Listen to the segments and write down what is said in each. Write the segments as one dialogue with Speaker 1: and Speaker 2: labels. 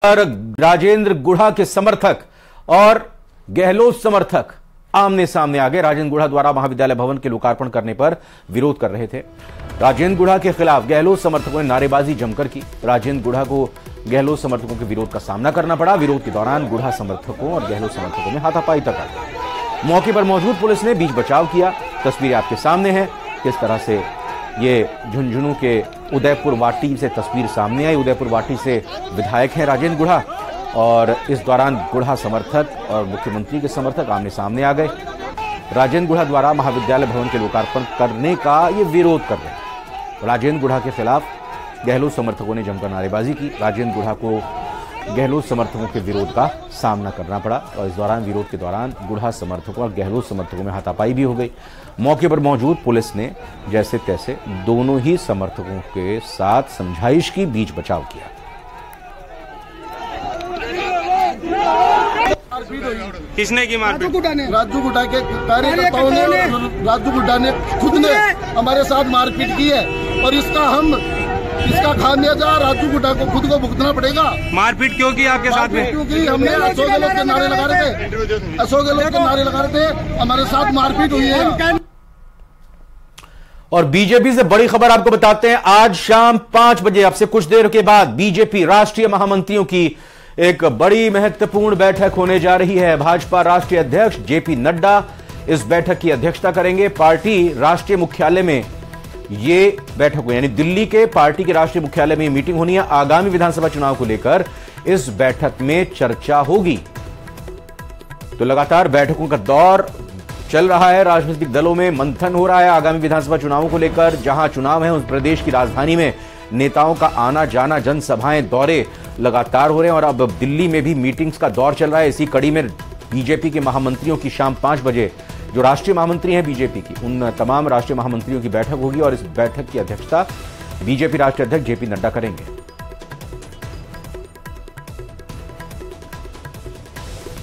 Speaker 1: राजेंद्र गुढ़ा के समर्थक और गहलोत समर्थक आमने सामने आ गए। राजेंद्र गुढ़ा द्वारा महाविद्यालय भवन के लोकार्पण करने पर विरोध कर रहे थे। राजेंद्र गुढ़ा के खिलाफ गहलोत समर्थकों ने नारेबाजी जमकर की। राजेंद्र गुढ़ा को गहलोत समर्थकों के विरोध का सामना करना पड़ा। विरोध के दौरान गुढ़ा समर्थकों और गहलोत समर्थकों में हाथापाई तक आई। मौके पर मौजूद पुलिस ने बीच बचाव किया। तस्वीरें आपके सामने हैं किस तरह से ये झुंझुनू के उदयपुर वाटी से तस्वीर सामने आई। उदयपुर वाटी से विधायक हैं राजेंद्र गुढ़ा और इस दौरान गुढ़ा समर्थक और मुख्यमंत्री के समर्थक आमने सामने आ गए। राजेंद्र गुढ़ा द्वारा महाविद्यालय भवन के लोकार्पण करने का ये विरोध कर रहे। राजेंद्र गुढ़ा के खिलाफ गहलोत समर्थकों ने जमकर नारेबाजी की। राजेंद्र गुढ़ा को गहलोत समर्थकों के विरोध का सामना करना पड़ा और इस दौरान विरोध के दौरान गुढ़ा समर्थकों और गहलोत समर्थकों में हाथापाई भी हो गई। मौके पर मौजूद पुलिस ने जैसे तैसे दोनों ही समर्थकों के साथ समझाइश की, बीच बचाव किया।
Speaker 2: किसने की मारपीट?
Speaker 3: राजू गुढ़ा के कार्यकर्ताओं ने, राजू गुढ़ा ने खुद ने हमारे साथ मारपीट की है और इसका खामियाजा राजू गुढ़ा को खुद को भुगतना पड़ेगा।
Speaker 2: मारपीट क्यों की आपके साथ में?
Speaker 3: क्योंकि हमने अशोक गहलोत के नारे लगा रहे थे, अशोक गहलोत के नारे लगा रहे थे, हमारे साथ मारपीट हुई है।
Speaker 1: और बीजेपी से बड़ी खबर आपको बताते हैं। आज शाम 5 बजे, अब से कुछ देर के बाद बीजेपी राष्ट्रीय महामंत्रियों की एक बड़ी महत्वपूर्ण बैठक होने जा रही है। भाजपा राष्ट्रीय अध्यक्ष जेपी नड्डा इस बैठक की अध्यक्षता करेंगे। पार्टी राष्ट्रीय मुख्यालय में ये बैठक हुई, यानी दिल्ली के पार्टी के राष्ट्रीय मुख्यालय में मीटिंग होनी है। आगामी विधानसभा चुनाव को लेकर इस बैठक में चर्चा होगी। तो लगातार बैठकों का दौर चल रहा है। राजनीतिक दलों में मंथन हो रहा है आगामी विधानसभा चुनावों को लेकर। जहां चुनाव है उस प्रदेश की राजधानी में नेताओं का आना जाना, जनसभाएं, दौरे लगातार हो रहे हैं और अब दिल्ली में भी मीटिंग्स का दौर चल रहा है। इसी कड़ी में बीजेपी के महामंत्रियों की शाम 5 बजे, जो राष्ट्रीय महामंत्री हैं बीजेपी की, उन तमाम राष्ट्रीय महामंत्रियों की बैठक होगी और इस बैठक की अध्यक्षता बीजेपी राष्ट्रीय अध्यक्ष जेपी नड्डा करेंगे।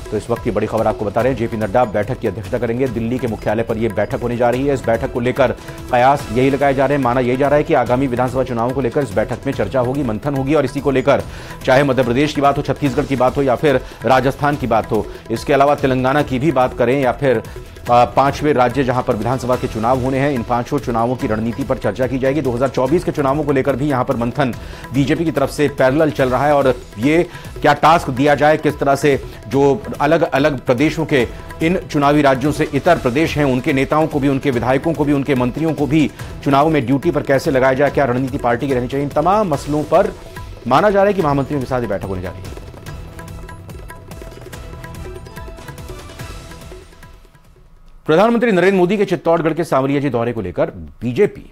Speaker 1: तो इस वक्त की बड़ी खबर आपको बता रहे हैं, जेपी नड्डा बैठक की अध्यक्षता करेंगे। दिल्ली के मुख्यालय पर यह बैठक होने जा रही है। इस बैठक को लेकर कयास यही लगाए जा रहे हैं, माना यही जा रहा है कि आगामी विधानसभा चुनावों को लेकर इस बैठक में चर्चा होगी, मंथन होगी और इसी को लेकर चाहे मध्य प्रदेश की बात हो, छत्तीसगढ़ की बात हो या फिर राजस्थान की बात हो, इसके अलावा तेलंगाना की भी बात करें या फिर 5वें राज्य जहां पर विधानसभा के चुनाव होने हैं, इन 5 चुनावों की रणनीति पर चर्चा की जाएगी। 2024 के चुनावों को लेकर भी यहां पर मंथन बीजेपी की तरफ से पैरेलल चल रहा है और ये क्या टास्क दिया जाए, किस तरह से जो अलग अलग प्रदेशों के इन चुनावी राज्यों से इतर प्रदेश हैं उनके नेताओं को भी, उनके विधायकों को भी, उनके मंत्रियों को भी चुनाव में ड्यूटी पर कैसे लगाया जाए, क्या रणनीति पार्टी की रहनी चाहिए, इन तमाम मसलों पर माना जा रहा है कि महामंत्रियों के साथ ये बैठक होने जा रही है। प्रधानमंत्री नरेंद्र मोदी के चित्तौड़गढ़ के सांवरिया जी दौरे को लेकर बीजेपी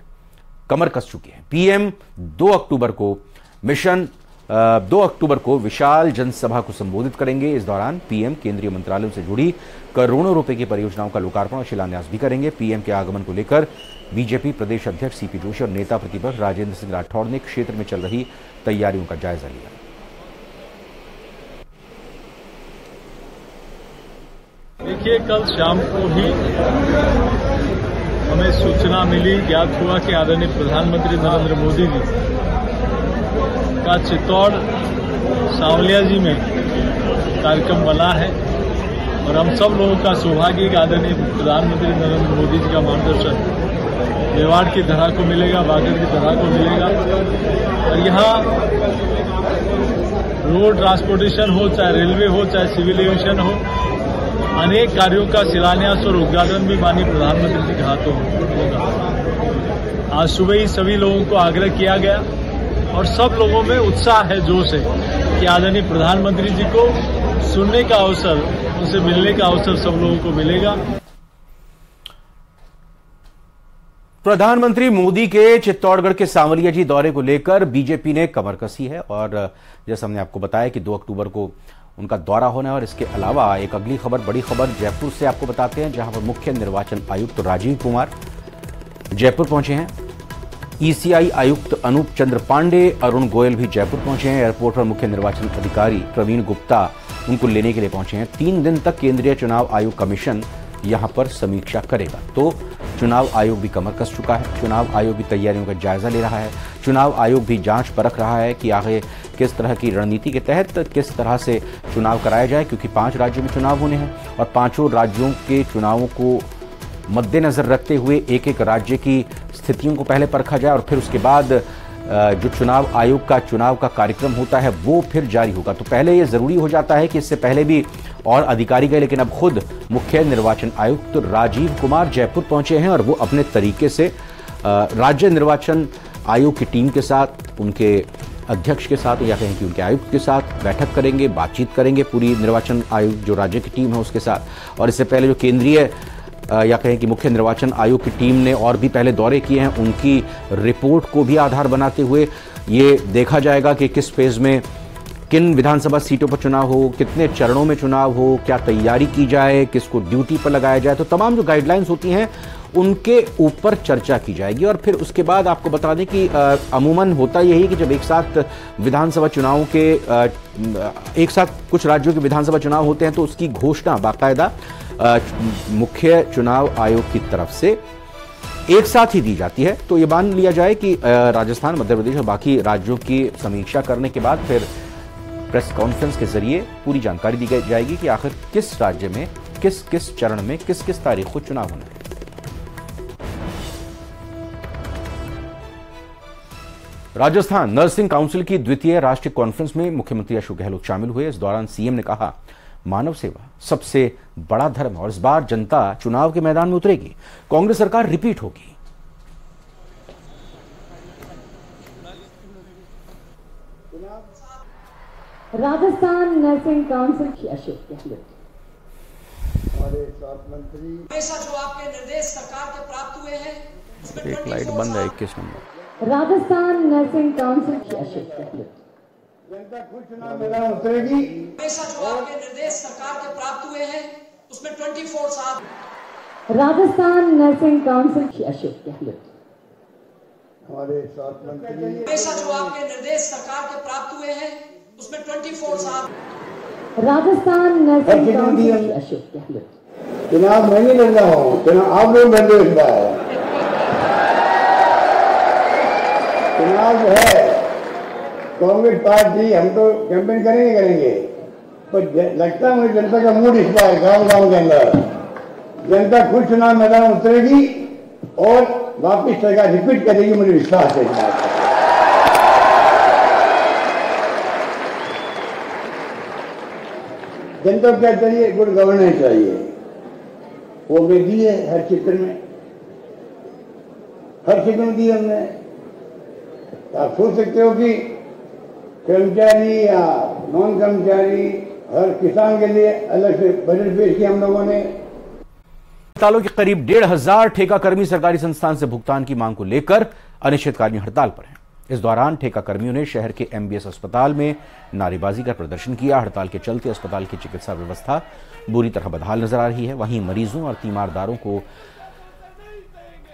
Speaker 1: कमर कस चुकी है। पीएम 2 अक्टूबर को विशाल जनसभा को संबोधित करेंगे। इस दौरान पीएम केंद्रीय मंत्रालयों से जुड़ी करोड़ों रुपए की परियोजनाओं का लोकार्पण और शिलान्यास भी करेंगे। पीएम के आगमन को लेकर बीजेपी प्रदेश अध्यक्ष सीपी जोशी और नेता प्रतिपक्ष राजेंद्र सिंह राठौड़ ने क्षेत्र में चल रही तैयारियों का जायजा लिया।
Speaker 4: देखिए, कल शाम को ही हमें सूचना मिली, ज्ञात हुआ कि आदरणीय प्रधानमंत्री नरेंद्र मोदी जी का चित्तौड़ सांवलिया जी में कार्यक्रम बना है और हम सब लोगों का सौभाग्य कि आदरणीय प्रधानमंत्री नरेंद्र मोदी जी का मार्गदर्शन मेवाड़ की धरा को मिलेगा, बागड़ की धरा को मिलेगा और यहाँ रोड ट्रांसपोर्टेशन हो, चाहे रेलवे हो, चाहे सिविल एविएशन हो, अनेक कार्यों का शिलान्यास और उद्घाटन भी माननीय प्रधानमंत्री जी के हाथों होगा। आज सुबह ही सभी लोगों को आग्रह किया गया और सब लोगों में उत्साह है, जोश है कि आदरणीय प्रधानमंत्री जी को सुनने का अवसर, उनसे मिलने का अवसर सब लोगों को मिलेगा।
Speaker 1: प्रधानमंत्री मोदी के चित्तौड़गढ़ के सांवरिया जी दौरे को लेकर बीजेपी ने कमर कसी है और जैसा हमने आपको बताया कि 2 अक्टूबर को उनका दौरा होना है। और इसके अलावा एक अगली खबर, बड़ी खबर जयपुर से आपको बताते हैं, जहां पर मुख्य निर्वाचन आयुक्त राजीव कुमार जयपुर पहुंचे हैं। ईसीआई आयुक्त अनूप चंद्र पांडे, अरुण गोयल भी जयपुर पहुंचे हैं। एयरपोर्ट पर मुख्य निर्वाचन अधिकारी प्रवीण गुप्ता उनको लेने के लिए पहुंचे हैं। 3 दिन तक केंद्रीय चुनाव आयोग कमीशन यहां पर समीक्षा करेगा। तो चुनाव आयोग भी कमर कस चुका है। चुनाव आयोग भी तैयारियों का जायजा ले रहा है। चुनाव आयोग भी जांच परख रहा है कि आगे किस तरह की रणनीति के तहत किस तरह से चुनाव कराया जाए, क्योंकि 5 राज्यों में चुनाव होने हैं और 5 राज्यों के चुनावों को मद्देनजर रखते हुए एक एक राज्य की स्थितियों को पहले परखा जाए और फिर उसके बाद जो चुनाव आयोग का चुनाव का कार्यक्रम होता है वो फिर जारी होगा। तो पहले ये जरूरी हो जाता है कि इससे पहले भी और अधिकारी गए, लेकिन अब खुद मुख्य निर्वाचन आयुक्त राजीव कुमार जयपुर पहुंचे हैं और वो अपने तरीके से राज्य निर्वाचन आयोग की टीम के साथ, उनके अध्यक्ष के साथ या कहें कि उनके आयुक्त के साथ बैठक करेंगे, बातचीत करेंगे पूरी निर्वाचन आयोग जो राज्य की टीम है उसके साथ। और इससे पहले जो केंद्रीय या कहें कि मुख्य निर्वाचन आयोग की टीम ने और भी पहले दौरे किए हैं, उनकी रिपोर्ट को भी आधार बनाते हुए ये देखा जाएगा कि किस फेज में किन विधानसभा सीटों पर चुनाव हो, कितने चरणों में चुनाव हो, क्या तैयारी की जाए, किसको ड्यूटी पर लगाया जाए। तो तमाम जो गाइडलाइंस होती हैं उनके ऊपर चर्चा की जाएगी और फिर उसके बाद आपको बता दें कि अमूमन होता यही कि जब एक साथ विधानसभा चुनाव के एक साथ कुछ राज्यों के विधानसभा चुनाव होते हैं तो उसकी घोषणा बाकायदा मुख्य चुनाव आयोग की तरफ से एक साथ ही दी जाती है। तो ये मान लिया जाए कि राजस्थान, मध्य प्रदेश और बाकी राज्यों की समीक्षा करने के बाद फिर प्रेस कॉन्फ्रेंस के जरिए पूरी जानकारी दी जाएगी कि आखिर किस राज्य में किस किस चरण में किस किस तारीख को चुनाव होना है। राजस्थान नर्सिंग काउंसिल की द्वितीय राष्ट्रीय कॉन्फ्रेंस में मुख्यमंत्री अशोक गहलोत शामिल हुए। इस दौरान सीएम ने कहा, मानव सेवा सबसे बड़ा धर्म और इस बार जनता चुनाव के मैदान में उतरेगी, कांग्रेस सरकार रिपीट होगी।
Speaker 5: राजस्थान नर्सिंग काउंसिल की अशोक गहलोत
Speaker 3: हमारे स्वास्थ्य मंत्री
Speaker 6: हमेशा जो आपके निर्देश सरकार के प्राप्त हुए हैं उसमें
Speaker 1: एक लाइट बंद है 21 नंबर।
Speaker 5: राजस्थान नर्सिंग काउंसिल की अशोक गहलोत
Speaker 3: जनता खुद चुनाव मैदान उतरेगी।
Speaker 6: हमेशा जो आपके निर्देश सरकार के प्राप्त हुए हैं उसमें 24/7।
Speaker 5: राजस्थान नर्सिंग काउंसिल की अशोक गहलोत
Speaker 3: हमारे स्वास्थ्य मंत्री
Speaker 6: हमेशा जो आपके निर्देश सरकार के प्राप्त हुए हैं उसमें 24/7।
Speaker 5: राजस्थान नर्सिंग काउंसिल की अशोक गहलोत
Speaker 3: चुनाव मैं नहीं लड़ रहा हूँ, चुनाव आप लोग लड़ रहे हैं। चुनाव जो है कांग्रेस पार्टी हम तो कैंपेन करेंगे पर लगता है मुझे जनता का मूड इस बार गांव के अंदर जनता खुद चुनाव मैदान उतरेगी और वापिस सरकार रिपीट करेगी, मुझे विश्वास है। जनता को क्या चाहिए? गुड गवर्नेंस चाहिए। वो भी दी है हर क्षेत्र में, हर क्षेत्र में दी हमने। आप सोच सकते हो कि कर्मचारी या नॉन कर्मचारी हर किसान के लिए अलग से बजट पेश किया हम लोगों ने।
Speaker 1: अस्पतालों के करीब 1,500 ठेकाकर्मी सरकारी संस्थान से भुगतान की मांग को लेकर अनिश्चितकालीन हड़ताल पर हैं। इस दौरान ठेकाकर्मियों ने शहर के एमबीएस अस्पताल में नारेबाजी कर प्रदर्शन किया। हड़ताल के चलते अस्पताल की चिकित्सा व्यवस्था बुरी तरह बदहाल नजर आ रही है। वहीं मरीजों और तीमारदारों को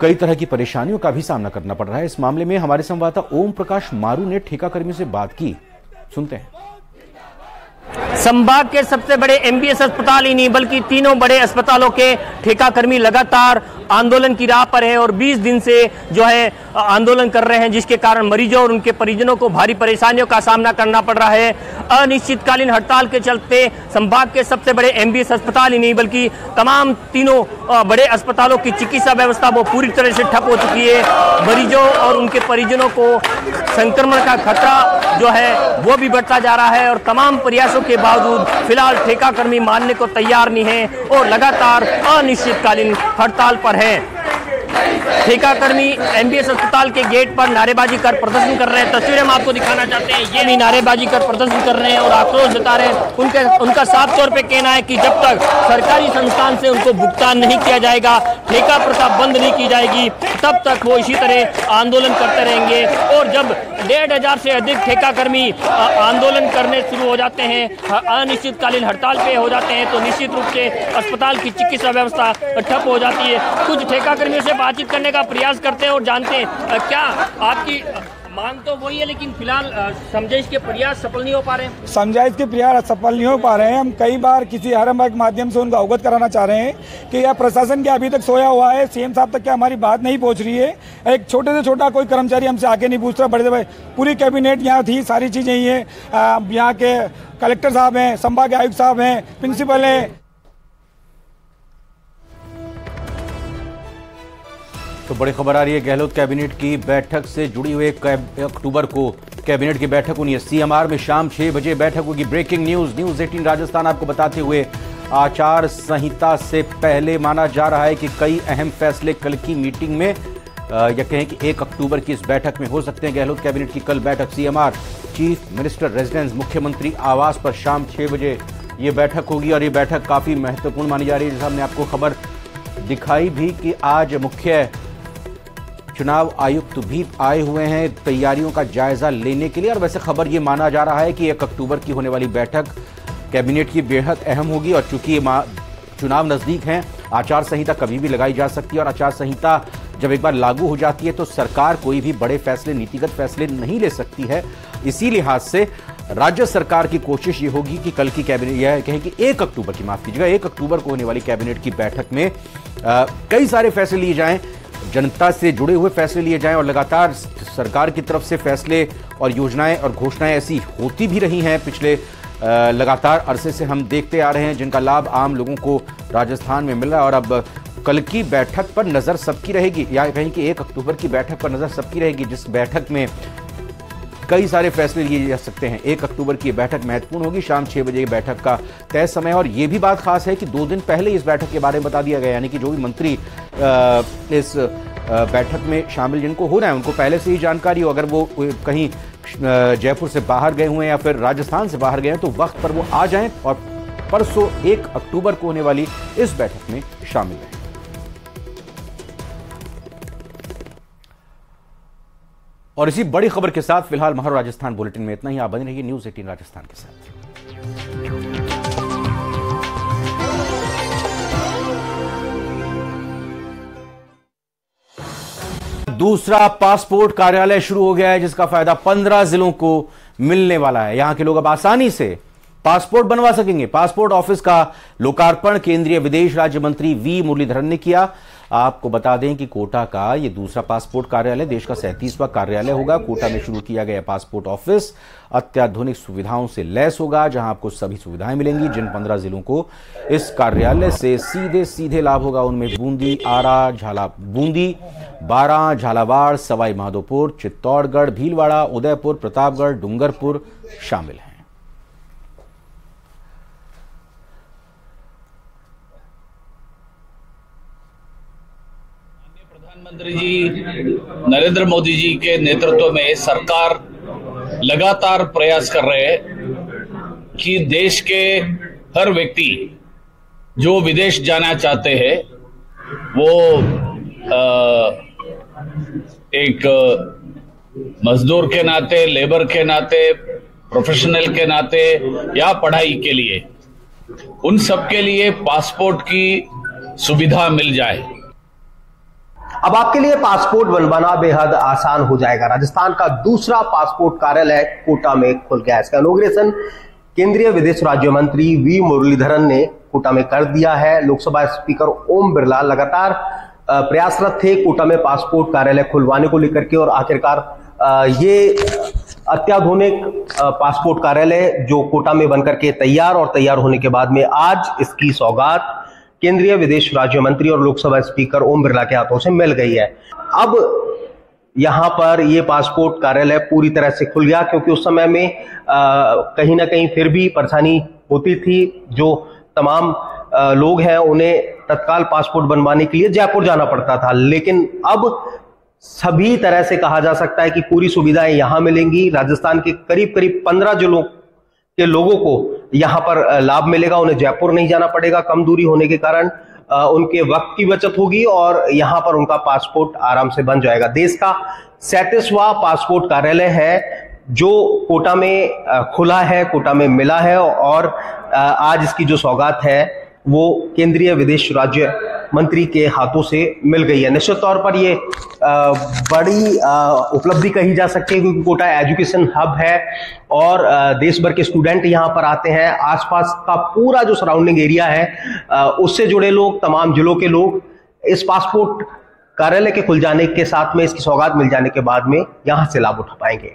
Speaker 1: कई तरह की परेशानियों का भी सामना करना पड़ रहा है। इस मामले में हमारे संवाददाता ओम प्रकाश मारू ने ठेकाकर्मियों से बात की, सुनते हैं।
Speaker 7: संभाग के सबसे बड़े एमबीएस अस्पताल ही नहीं बल्कि तीनों बड़े अस्पतालों के ठेकाकर्मी लगातार आंदोलन की राह पर है और 20 दिन से जो है आंदोलन कर रहे हैं, जिसके कारण मरीजों और उनके परिजनों को भारी परेशानियों का सामना करना पड़ रहा है। अनिश्चितकालीन हड़ताल के चलते संभाग के सबसे बड़े एमबीएस अस्पताल ही नहीं बल्कि तमाम तीनों बड़े अस्पतालों की चिकित्सा व्यवस्था वो पूरी तरह से ठप हो चुकी है। मरीजों और उनके परिजनों को संक्रमण का खतरा जो है वो भी बढ़ता जा रहा है और तमाम प्रयासों के बावजूद फिलहाल ठेकाकर्मी मानने को तैयार नहीं है और लगातार अनिश्चितकालीन हड़ताल पर है। ठेकाकर्मी एमबीएस अस्पताल के गेट पर नारेबाजी कर प्रदर्शन कर रहे हैं। तस्वीरें हम आपको दिखाना चाहते हैं। ये भी नारेबाजी कर प्रदर्शन कर रहे हैं और आक्रोश जता रहे हैं। उनका साफ तौर पे कहना है कि जब तक सरकारी संस्थान से उनको भुगतान नहीं किया जाएगा, ठेका प्रथा बंद नहीं की जाएगी, तब तक वो इसी तरह आंदोलन करते रहेंगे। और जब 1,500 से अधिक ठेकाकर्मी आंदोलन करने शुरू हो जाते हैं, अनिश्चितकालीन हड़ताल पे हो जाते हैं, तो निश्चित रूप से अस्पताल की चिकित्सा व्यवस्था ठप हो जाती है। कुछ ठेकाकर्मियों से बातचीत करने का प्रयास करते हैं और जानते हैं क्या आपकी मांग तो वही है, लेकिन फिलहाल समझाइश के प्रयास सफल नहीं हो पा रहे हैं।
Speaker 8: समझाइश के प्रयास सफल नहीं हो पा रहे हैं। हम कई बार किसी हरम के माध्यम से उनको अवगत कराना चाह रहे हैं कि यह प्रशासन क्या अभी तक सोया हुआ है, सीएम साहब तक क्या हमारी बात नहीं पहुंच रही है। एक छोटे से छोटा कोई कर्मचारी हमसे आके नहीं पूछ रहा। बड़े से पूरी कैबिनेट यहाँ थी, सारी चीज़ें यही हैं। यहाँ के कलेक्टर साहब हैं, संभाग आयुक्त साहब हैं, प्रिंसिपल हैं।
Speaker 1: तो बड़ी खबर आ रही है गहलोत कैबिनेट की बैठक से जुड़ी हुई। अक्टूबर को कैबिनेट की बैठक होनी है। सीएमआर में शाम 6 बजे बैठक होगी। ब्रेकिंग न्यूज, न्यूज 18 राजस्थान आपको बताते हुए, आचार संहिता से पहले माना जा रहा है कि कई अहम फैसले कल की मीटिंग में या कहें कि 1 अक्टूबर की इस बैठक में हो सकते हैं। गहलोत कैबिनेट की कल बैठक, सीएमआर चीफ मिनिस्टर रेजिडेंस मुख्यमंत्री आवास पर शाम 6 बजे ये बैठक होगी और ये बैठक काफी महत्वपूर्ण मानी जा रही है। जैसा हमने आपको खबर दिखाई भी कि आज मुख्य चुनाव आयुक्त भी आए हुए हैं तैयारियों का जायजा लेने के लिए। और वैसे खबर ये माना जा रहा है कि 1 अक्टूबर की होने वाली बैठक कैबिनेट की बेहद अहम होगी और चूंकि चुनाव नजदीक हैं, आचार संहिता कभी भी लगाई जा सकती है और आचार संहिता जब एक बार लागू हो जाती है तो सरकार कोई भी बड़े फैसले, नीतिगत फैसले नहीं ले सकती है। इसी लिहाज से राज्य सरकार की कोशिश ये होगी कि कल की कैबिनेट, यह कहें कि 1 अक्टूबर की, माफ कीजिएगा, 1 अक्टूबर को होने वाली कैबिनेट की बैठक में कई सारे फैसले लिए जाएं, जनता से जुड़े हुए फैसले लिए जाएं और लगातार सरकार की तरफ से फैसले और योजनाएं और घोषणाएं ऐसी होती भी रही हैं। पिछले लगातार अरसे से हम देखते आ रहे हैं जिनका लाभ आम लोगों को राजस्थान में मिल रहा है। और अब कल की बैठक पर नजर सबकी रहेगी, या कहीं कि 1 अक्टूबर की बैठक पर नजर सबकी रहेगी, जिस बैठक में कई सारे फैसले लिए जा सकते हैं। 1 अक्टूबर की बैठक महत्वपूर्ण होगी। शाम 6 बजे की बैठक का तय समय। और यह भी बात खास है कि 2 दिन पहले इस बैठक के बारे में बता दिया गया, यानी कि जो भी मंत्री इस बैठक में शामिल जिनको होना है उनको पहले से ही जानकारी हो। अगर वो कहीं जयपुर से बाहर गए हुए हैं या फिर राजस्थान से बाहर गए हैं तो वक्त पर वो आ जाएं और परसों 1 अक्टूबर को होने वाली इस बैठक में शामिल रहें। और इसी बड़ी खबर के साथ फिलहाल महारो राजस्थान बुलेटिन में इतना ही। आप बने रहिए न्यूज 18 राजस्थान के साथ। दूसरा पासपोर्ट कार्यालय शुरू हो गया है जिसका फायदा 15 जिलों को मिलने वाला है। यहां के लोग अब आसानी से पासपोर्ट बनवा सकेंगे। पासपोर्ट ऑफिस का लोकार्पण केंद्रीय विदेश राज्य मंत्री वी मुरलीधरन ने किया। आपको बता दें कि कोटा का ये दूसरा पासपोर्ट कार्यालय देश का 37वां कार्यालय होगा। कोटा में शुरू किया गया पासपोर्ट ऑफिस अत्याधुनिक सुविधाओं से लैस होगा, जहां आपको सभी सुविधाएं मिलेंगी। जिन 15 जिलों को इस कार्यालय से सीधे लाभ होगा उनमें बूंदी, बारां, झालावाड़, सवाई माधोपुर, चित्तौड़गढ़, भीलवाड़ा, उदयपुर, प्रतापगढ़, डूंगरपुर शामिल हैं।
Speaker 9: प्रधानमंत्री जी नरेंद्र मोदी जी के नेतृत्व में सरकार लगातार प्रयास कर रहे हैं कि देश के हर व्यक्ति जो विदेश जाना चाहते हैं वो एक मजदूर के नाते, लेबर के नाते, प्रोफेशनल के नाते या पढ़ाई के लिए, उन सब के लिए पासपोर्ट की सुविधा मिल जाए।
Speaker 10: अब आपके लिए पासपोर्ट बनवाना बेहद आसान हो जाएगा। राजस्थान का दूसरा पासपोर्ट कार्यालय कोटा में खुल गया। इसका इनॉग्रेशन केंद्रीय विदेश राज्य मंत्री वी मुरलीधरन ने कोटा में कर दिया है। लोकसभा स्पीकर ओम बिरला लगातार प्रयासरत थे कोटा में पासपोर्ट कार्यालय खुलवाने को लेकर के, और आखिरकार ये अत्याधुनिक पासपोर्ट कार्यालय जो कोटा में बनकर के तैयार होने के बाद में आज इसकी सौगात केंद्रीय विदेश राज्य मंत्री और लोकसभा स्पीकर ओम बिरला के हाथों से मिल गई है। अब यहां पर यह पासपोर्ट कार्यालय पूरी तरह से खुल गया, क्योंकि उस समय में कहीं ना कहीं फिर भी परेशानी होती थी। जो तमाम लोग हैं उन्हें तत्काल पासपोर्ट बनवाने के लिए जयपुर जाना पड़ता था, लेकिन अब सभी तरह से कहा जा सकता है कि पूरी सुविधाएं यहां मिलेंगी। राजस्थान के करीब 15 जिलों के लोगों को यहां पर लाभ मिलेगा। उन्हें जयपुर नहीं जाना पड़ेगा, कम दूरी होने के कारण उनके वक्त की बचत होगी और यहां पर उनका पासपोर्ट आराम से बन जाएगा। देश का 37वां पासपोर्ट कार्यालय है जो कोटा में खुला है, कोटा में मिला है, और आज इसकी जो सौगात है वो केंद्रीय विदेश राज्य मंत्री के हाथों से मिल गई है। निश्चित तौर पर ये बड़ी उपलब्धि कही जा सकती है, क्योंकि कोटा एजुकेशन हब है और देश भर के स्टूडेंट यहाँ पर आते हैं। आसपास का पूरा जो सराउंडिंग एरिया है उससे जुड़े लोग, तमाम जिलों के लोग इस पासपोर्ट कार्यालय के खुल जाने के साथ में, इसकी सौगात मिल जाने के बाद में यहां से लाभ उठा पाएंगे।